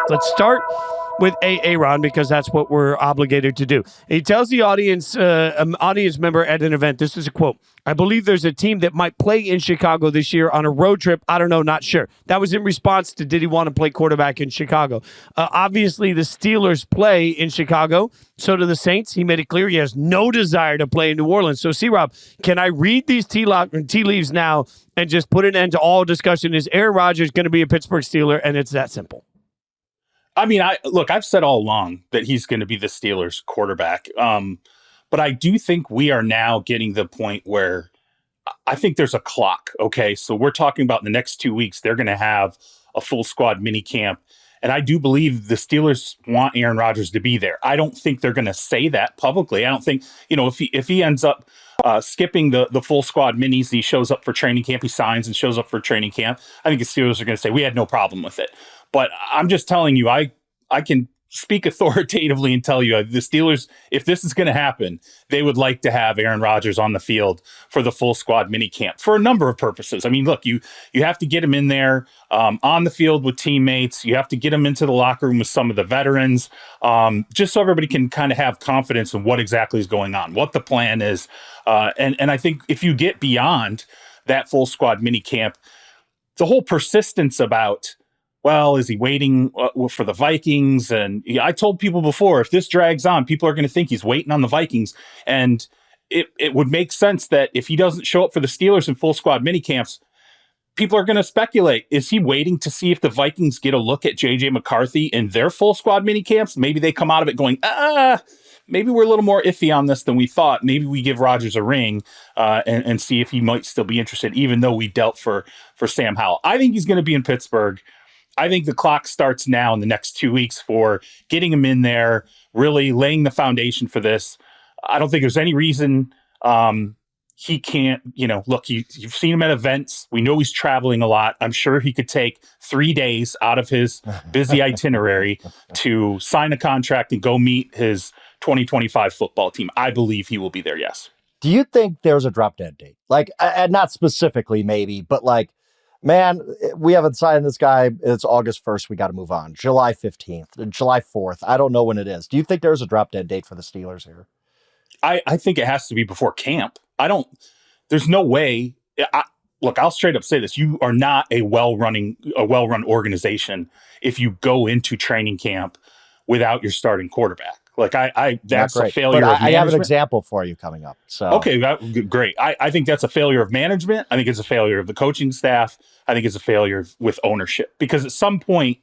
Let's start with Aaron because that's what we're obligated to do. He tells the audience member at an event, this is a quote, "I believe there's a team that might play in Chicago this year on a road trip. I don't know, not sure." That was in response to did he want to play quarterback in Chicago. Obviously, the Steelers play in Chicago. So do the Saints. He made it clear he has no desire to play in New Orleans. So, C-Rob, can I read these tea leaves now and just put an end to all discussion? Is Aaron Rodgers going to be a Pittsburgh Steeler? And it's that simple. I mean, I've said all along that he's going to be the Steelers quarterback. But I do think we are now getting the point where I think there's a clock. Okay. So we're talking about the next 2 weeks, they're going to have a full squad mini camp. And I do believe the Steelers want Aaron Rodgers to be there. I don't think they're going to say that publicly. I don't think, if he ends up skipping the full squad minis, he shows up for training camp, he signs and shows up for training camp, I think the Steelers are going to say, we had no problem with it. But I'm just telling you, I can speak authoritatively and tell you the Steelers, if this is going to happen, they would like to have Aaron Rodgers on the field for the full squad mini camp for a number of purposes. I mean, look, you have to get him in there on the field with teammates. You have to get him into the locker room with some of the veterans, just so everybody can kind of have confidence in what exactly is going on, what the plan is. And I think if you get beyond that full squad mini camp, the whole persistence about, well, is he waiting for the Vikings? And I told people before, if this drags on, people are going to think he's waiting on the Vikings. And it would make sense that if he doesn't show up for the Steelers in full squad mini camps, people are going to speculate, is he waiting to see if the Vikings get a look at J.J. McCarthy in their full squad mini camps? Maybe they come out of it going, maybe we're a little more iffy on this than we thought. Maybe we give Rodgers a ring and see if he might still be interested, even though we dealt for Sam Howell. I think he's going to be in Pittsburgh. I think the clock starts now in the next 2 weeks for getting him in there, really laying the foundation for this. I don't think there's any reason he can't, look, you've seen him at events. We know he's traveling a lot. I'm sure he could take 3 days out of his busy itinerary to sign a contract and go meet his 2025 football team. I believe he will be there, yes. Do you think there's a drop dead date? Like, not specifically maybe, but like, man, we haven't signed this guy. It's August 1st. We got to move on. July 15th, July 4th. I don't know when it is. Do you think there's a drop dead date for the Steelers here? I think it has to be before camp. There's no way. Look, I'll straight up say this. You are not a well-run organization if you go into training camp without your starting quarterback. Like that's a failure of management. I have an example for you coming up. So okay, great. I think that's a failure of management. I think it's a failure of the coaching staff. I think it's a failure with ownership, because at some point,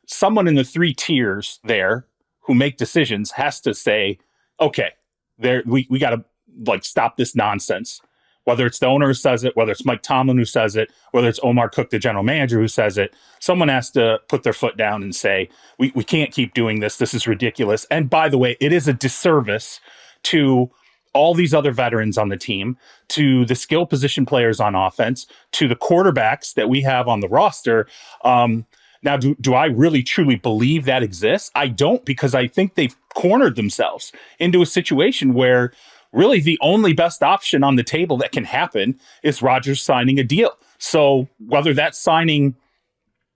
someone in the 3 tiers there who make decisions has to say, okay, we got to stop this nonsense. Whether it's the owner who says it, whether it's Mike Tomlin who says it, whether it's Omar Cook, the general manager, who says it, someone has to put their foot down and say, we can't keep doing this. This is ridiculous. And by the way, it is a disservice to all these other veterans on the team, to the skill position players on offense, to the quarterbacks that we have on the roster. Now, do I really truly believe that exists? I don't, because I think they've cornered themselves into a situation where really the only best option on the table that can happen is Rodgers signing a deal. So whether that's signing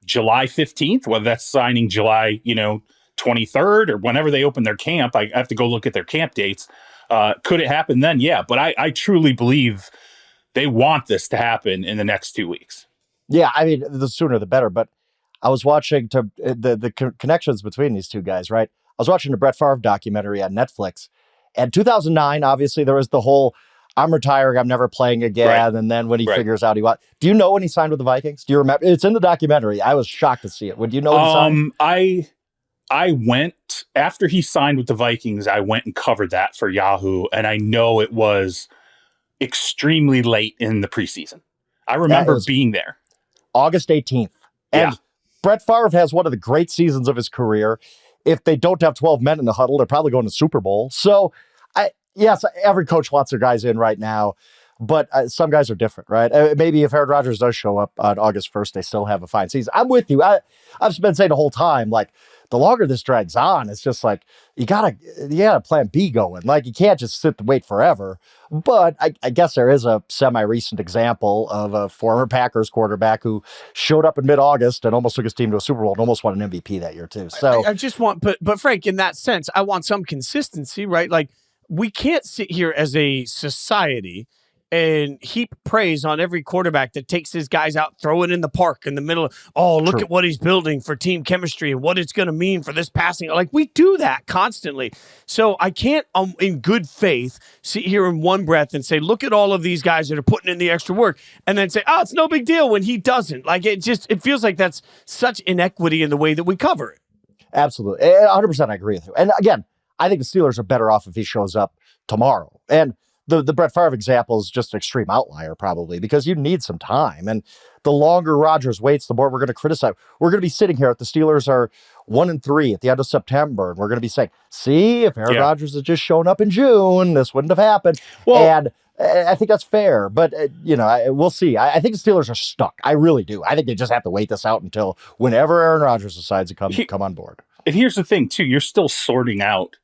July 15th, whether that's signing July, 23rd, or whenever they open their camp, I have to go look at their camp dates. Could it happen then? Yeah. But I truly believe they want this to happen in the next 2 weeks. Yeah. I mean, the sooner the better. But I was watching the connections between these two guys, right? I was watching the Brett Favre documentary on Netflix. And 2009, obviously, there was the whole, I'm retiring, I'm never playing again. Right. And then when he figures out do you know when he signed with the Vikings? Do you remember? It's in the documentary. I was shocked to see it. Would you know when he signed? I went, after he signed with the Vikings, I went and covered that for Yahoo. And I know it was extremely late in the preseason. I remember being there. August 18th. And Brett Favre has one of the great seasons of his career. If they don't have 12 men in the huddle, they're probably going to Super Bowl. So, yes, every coach wants their guys in right now, but some guys are different, right? Maybe if Aaron Rodgers does show up on August 1st, they still have a fine season. I'm with you. I've been saying the whole time, like, the longer this drags on, it's just like you gotta plan B going. Like you can't just sit and wait forever. But I guess there is a semi-recent example of a former Packers quarterback who showed up in mid-August and almost took his team to a Super Bowl and almost won an MVP that year too. So I just want, but Frank, in that sense, I want some consistency, right? Like we can't sit here as a society and heap praise on every quarterback that takes his guys out, throw it in the park in the middle of, oh, look True. at what he's building for team chemistry and what it's going to mean for this passing. Like we do that constantly. So I can't, in good faith, sit here in one breath and say, look at all of these guys that are putting in the extra work and then say, oh, it's no big deal when he doesn't. Like it feels like that's such inequity in the way that we cover it. Absolutely. 100% I agree with you. And again, I think the Steelers are better off if he shows up tomorrow. And the Brett Favre example is just an extreme outlier probably because you need some time. And the longer Rodgers waits, the more we're going to criticize. We're going to be sitting here if the Steelers are 1-3 at the end of September. And we're going to be saying, see, if Aaron Rodgers had just shown up in June, this wouldn't have happened. Well, and I think that's fair. But, we'll see. I think the Steelers are stuck. I really do. I think they just have to wait this out until whenever Aaron Rodgers decides to come on board. And here's the thing, too. You're still sorting out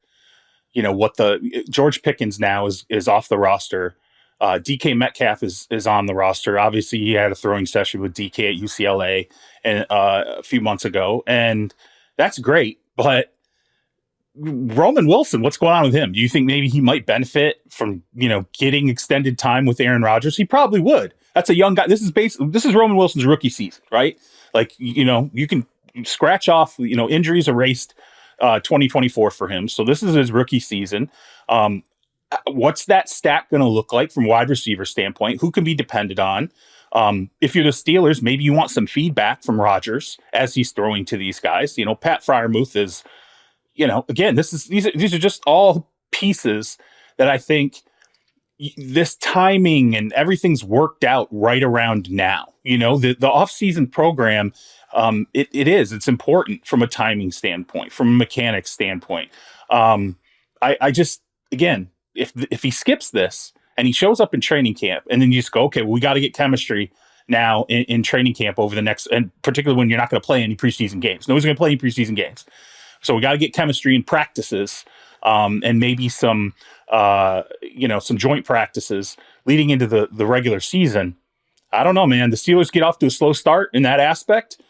what the George Pickens now is off the roster. DK Metcalf is on the roster. Obviously, he had a throwing session with DK at UCLA a few months ago, and that's great. But Roman Wilson, what's going on with him? Do you think maybe he might benefit from getting extended time with Aaron Rodgers? He probably would. That's a young guy. This is Roman Wilson's rookie season, right? Like you can scratch off injuries erased. 2024 for him. So this is his rookie season. What's that stack going to look like from wide receiver standpoint? Who can be depended on? If you're the Steelers, maybe you want some feedback from Rodgers as he's throwing to these guys. Pat Freiermuth is, again, these are just all pieces that I think this timing and everything's worked out right around now. The offseason program, it's important from a timing standpoint, from a mechanics standpoint. I just, again, if he skips this and he shows up in training camp and then you just go, okay, well, we got to get chemistry now in training camp over the next, and particularly when you're not going to play any preseason games. Nobody's going to play any preseason games. So we got to get chemistry in practices, and maybe some joint practices leading into the regular season. I don't know, man. The Steelers get off to a slow start in that aspect.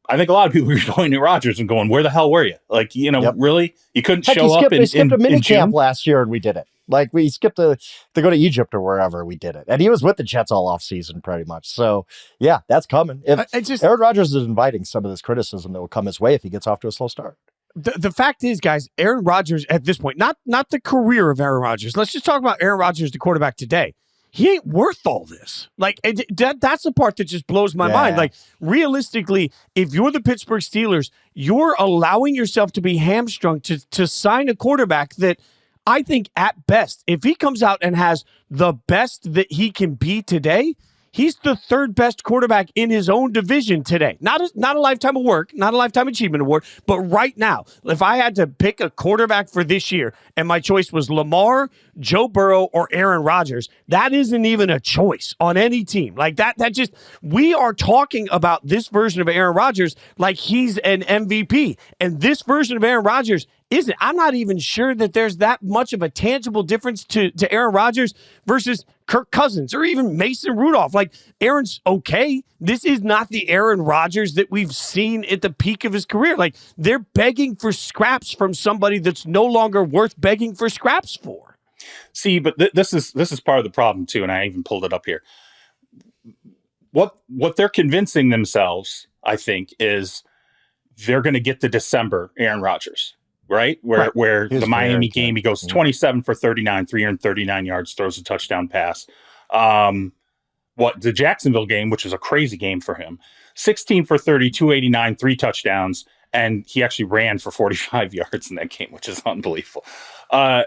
I think a lot of people are going to Rodgers and going, where the hell were you? Like, really? You couldn't show up in June? We skipped a mini camp last year and we did it. Like we skipped to go to Egypt or wherever we did it. And he was with the Jets all off season pretty much. So yeah, that's coming. Aaron Rodgers is inviting some of this criticism that will come his way if he gets off to a slow start. The fact is, guys, Aaron Rodgers at this point, not the career of Aaron Rodgers. Let's just talk about Aaron Rodgers, the quarterback today. He ain't worth all this. Like that's the part that just blows my mind. Like realistically, if you're the Pittsburgh Steelers, you're allowing yourself to be hamstrung to sign a quarterback that I think at best, if he comes out and has the best that he can be today, he's the third best quarterback in his own division today. Not a lifetime of work, not a lifetime achievement award, but right now, if I had to pick a quarterback for this year and my choice was Lamar, Joe Burrow, or Aaron Rodgers, that isn't even a choice on any team. Like that just, we are talking about this version of Aaron Rodgers like he's an MVP. And this version of Aaron Rodgers isn't. I'm not even sure that there's that much of a tangible difference to Aaron Rodgers versus Kirk Cousins or even Mason Rudolph. Like, Aaron's okay. This is not the Aaron Rodgers that we've seen at the peak of his career. Like, they're begging for scraps from somebody that's no longer worth begging for scraps for. See, but this is part of the problem too, and I even pulled it up here. What they're convincing themselves, I think, is they're going to get the December Aaron Rodgers. Right? Where the Miami game, he goes 27 for 39, 339 yards, throws a touchdown pass. The Jacksonville game, which was a crazy game for him, 16 for 30, 289, 3 touchdowns, and he actually ran for 45 yards in that game, which is unbelievable. So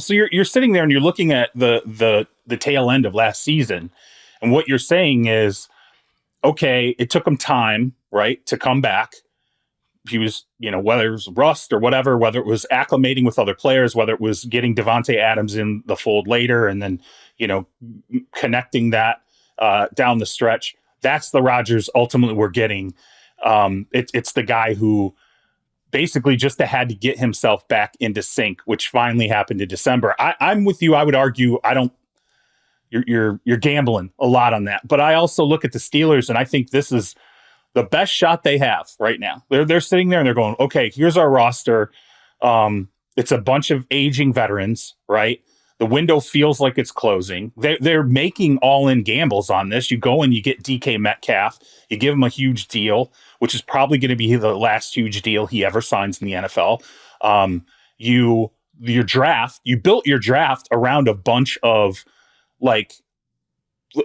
you're sitting there and you're looking at the tail end of last season, and what you're saying is, okay, it took him time, right, to come back. He was, whether it was rust or whatever, whether it was acclimating with other players, whether it was getting Devontae Adams in the fold later and then, connecting that down the stretch. That's the Rodgers ultimately we're getting. It's the guy who basically just had to get himself back into sync, which finally happened in December. I'm with you. I would argue you're gambling a lot on that. But I also look at the Steelers, and I think this is the best shot they have right now. They're sitting there and they're going, okay, here's our roster. It's a bunch of aging veterans, right? The window feels like it's closing. They're making all-in gambles on this. You go and you get DK Metcalf. You give him a huge deal, which is probably going to be the last huge deal he ever signs in the NFL. You built your draft around a bunch of like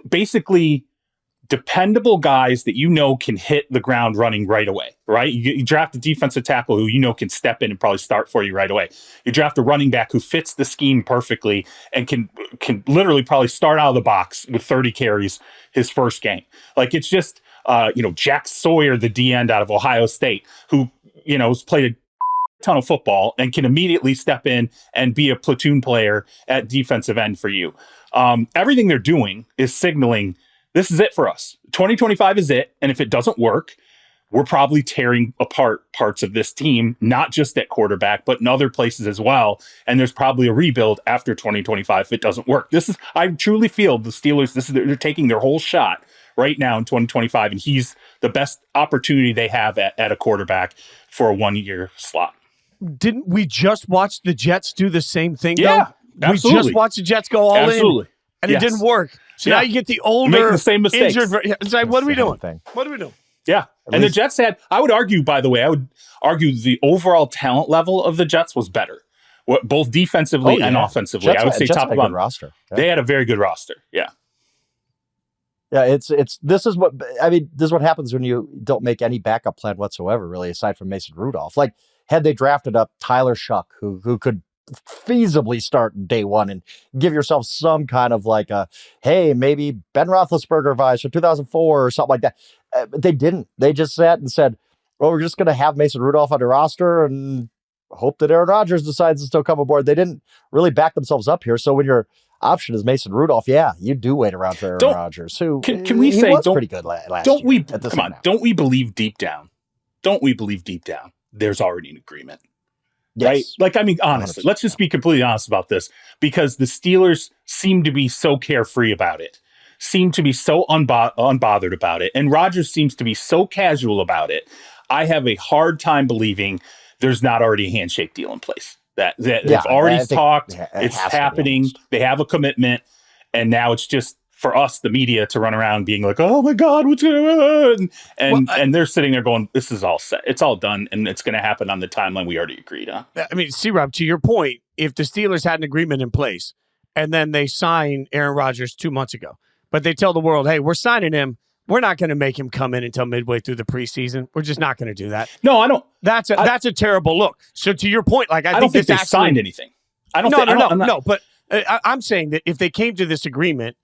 basically dependable guys that can hit the ground running right away, right? You draft a defensive tackle who can step in and probably start for you right away. You draft a running back who fits the scheme perfectly and can literally probably start out of the box with 30 carries his first game. Like it's just, Jack Sawyer, the D end out of Ohio State, who, has played a ton of football and can immediately step in and be a platoon player at defensive end for you. Everything they're doing is signaling this is it for us. 2025 is it. And if it doesn't work, we're probably tearing apart parts of this team, not just at quarterback, but in other places as well. And there's probably a rebuild after 2025 if it doesn't work. I truly feel the Steelers, they're taking their whole shot right now in 2025. And he's the best opportunity they have at a quarterback for a 1-year slot. Didn't we just watch the Jets do the same thing? Yeah, though? absolutely. We just watched the Jets go all in, and it didn't work. So now you get the older, making the same mistakes. It's like, what are we doing? What are we doing? Yeah. And the Jets I would argue, by the way, the overall talent level of the Jets was better, both defensively and offensively. Jets, I would say Jets top of the roster. Yeah. They had a very good roster. Yeah. Yeah, this is what happens when you don't make any backup plan whatsoever, really, aside from Mason Rudolph. Like, had they drafted up Tyler Shuck, who could feasibly start day one and give yourself some kind of like hey, maybe Ben Roethlisberger vibes from 2004 or something like that. They didn't. They just sat and said, well, we're just going to have Mason Rudolph on the roster and hope that Aaron Rodgers decides to still come aboard. They didn't really back themselves up here. So when your option is Mason Rudolph, yeah, you do wait around for Aaron Rodgers, who can we say was pretty good last year. Don't we believe deep down? There's already an agreement. Yes. Right? Like, I mean, honestly, 100%. let's just be completely honest about this, because the Steelers seem to be so carefree about it, seem to be so unbothered about it, and Rodgers seems to be so casual about it. I have a hard time believing there's not already a handshake deal in place. That they've already talked, it's happening, they have a commitment, and now it's just for us, the media, to run around being like, oh my God, what's going on? And they're sitting there going, this is all set. It's all done, and it's going to happen on the timeline we already agreed on. I mean, C-Rob, to your point, if the Steelers had an agreement in place and then they sign Aaron Rodgers 2 months ago, but they tell the world, hey, we're signing him, we're not going to make him come in until midway through the preseason. We're just not going to do that. No, I don't. That's a terrible look. So to your point, like I don't think they signed anything. No. But I'm saying that if they came to this agreement,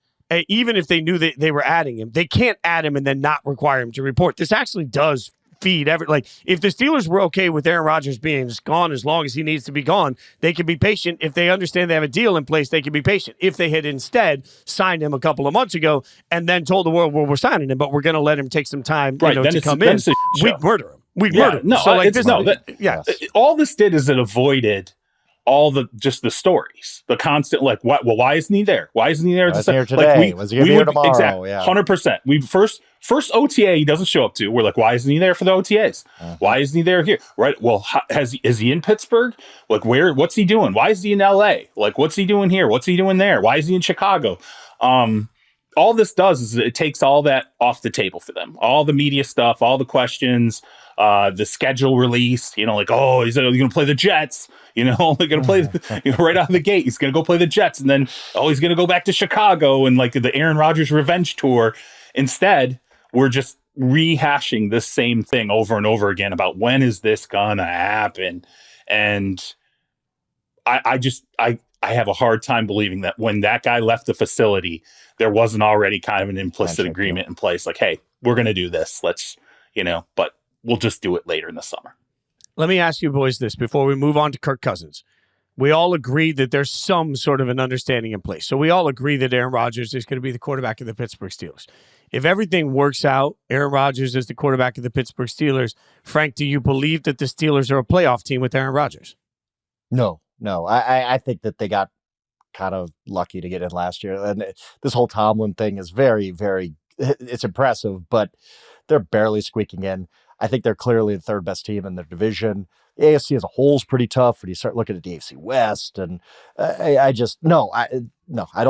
even if they knew that they were adding him, they can't add him and then not require him to report. This actually does feed if the Steelers were okay with Aaron Rodgers being gone as long as he needs to be gone, they can be patient. If they understand they have a deal in place, they can be patient. If they had instead signed him a couple of months ago and then told the world, well, we're signing him, but we're going to let him take some time to come in, we'd murder him. Murder him. No, so all this did is it avoided all the stories, the constant why isn't he there? Why isn't he there? Was he here today? Was he here tomorrow? Exactly, 100%. We first OTA he doesn't show up to. We're like, why isn't he there for the OTAs? Why isn't he there here? Right? Well, is he in Pittsburgh? Like, what's he doing? Why is he in LA? Like, what's he doing here? What's he doing there? Why is he in Chicago? All this does is it takes all that off the table for them. All the media stuff, all the questions, the schedule release, he's going to play the Jets, they're going to play, right out of the gate. He's going to go play the Jets. And then, he's going to go back to Chicago and the Aaron Rodgers revenge tour. Instead, we're just rehashing the same thing over and over again about when is this going to happen? And I have a hard time believing that when that guy left the facility, there wasn't already kind of an implicit agreement in place. Like, hey, we're going to do this. Let's, but we'll just do it later in the summer. Let me ask you boys this before we move on to Kirk Cousins. We all agree that there's some sort of an understanding in place. So we all agree that Aaron Rodgers is going to be the quarterback of the Pittsburgh Steelers. If everything works out, Aaron Rodgers is the quarterback of the Pittsburgh Steelers. Frank, do you believe that the Steelers are a playoff team with Aaron Rodgers? No. I think that they got kind of lucky to get in last year. And this whole Tomlin thing is very, very, it's impressive, but they're barely squeaking in. I think they're clearly the third best team in their division. The AFC as a whole is pretty tough when you start looking at the AFC West. And I don't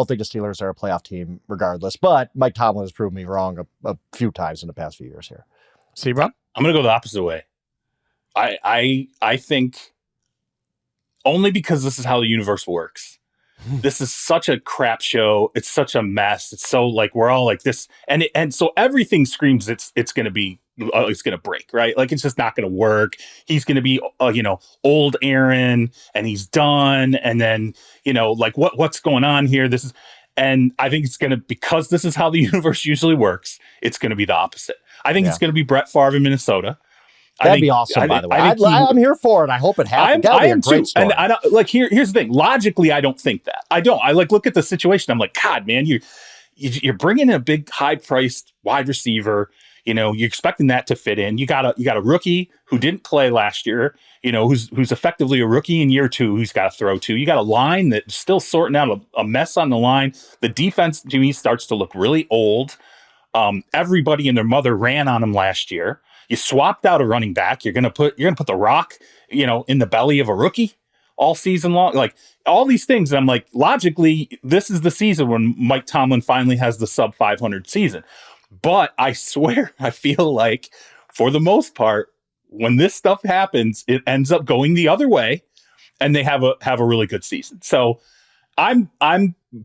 think the Steelers are a playoff team regardless. But Mike Tomlin has proven me wrong a few times in the past few years here. See, Rob? I'm going to go the opposite way. I think only because this is how the universe works. This is such a crap show. It's such a mess. It's so like we're all like this, and so everything screams it's going to be it's going to break, right? Like it's just not going to work. He's going to be old Aaron, and he's done. And then like what's going on here? And I think it's going to, because this is how the universe usually works. It's going to be the opposite. I think it's going to be Brett Favre in Minnesota. That'd be awesome, by the way. I'm here for it. I hope it happens. I am too. Story. And I don't, like here's the thing. Logically, I don't think that. I don't. I look at the situation. I'm like, God, man, you're bringing in a big, high-priced wide receiver. You're expecting that to fit in. You got a rookie who didn't play last year. Who's effectively a rookie in year two. Who's got to throw to. You got a line that's still sorting out a mess on the line. The defense to me starts to look really old. Everybody and their mother ran on him last year. You swapped out a running back. You're gonna put the rock, in the belly of a rookie all season long. Like all these things. I'm like, logically, this is the season when Mike Tomlin finally has the sub 500 season. But I swear, I feel like for the most part, when this stuff happens, it ends up going the other way, and they have a really good season. So I'm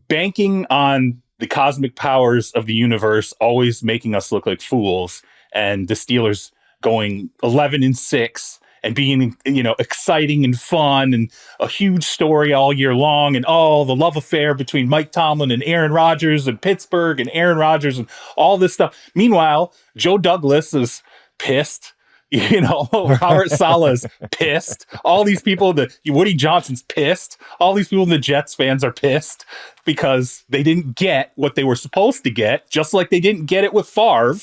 banking on the cosmic powers of the universe always making us look like fools, and the Steelers going 11-6 and being, exciting and fun and a huge story all year long. And the love affair between Mike Tomlin and Aaron Rodgers and Pittsburgh and Aaron Rodgers and all this stuff. Meanwhile, Joe Douglas is pissed. Robert Saleh's pissed. All these people, Woody Johnson's pissed. All these people in the Jets fans are pissed because they didn't get what they were supposed to get, just like they didn't get it with Favre.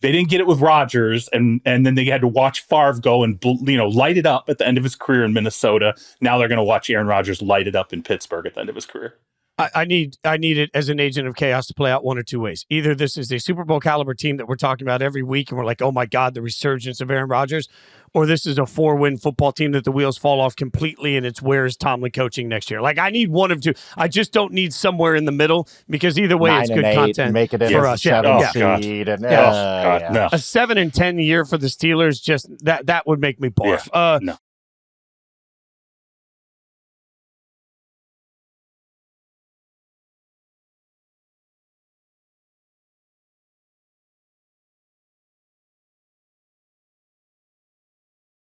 They didn't get it with Rodgers, and then they had to watch Favre go and light it up at the end of his career in Minnesota. Now they're going to watch Aaron Rodgers light it up in Pittsburgh at the end of his career. I need it as an agent of chaos to play out one or two ways. Either this is a Super Bowl caliber team that we're talking about every week, and we're like, oh my God, the resurgence of Aaron Rodgers, or this is a 4-win football team that the wheels fall off completely, and it's where is Tomlin coaching next year? Like, I need one of two. I just don't need somewhere in the middle, because either way, it's good content make it for us. Yeah. No. A 7-10 year for the Steelers, just that would make me barf. No.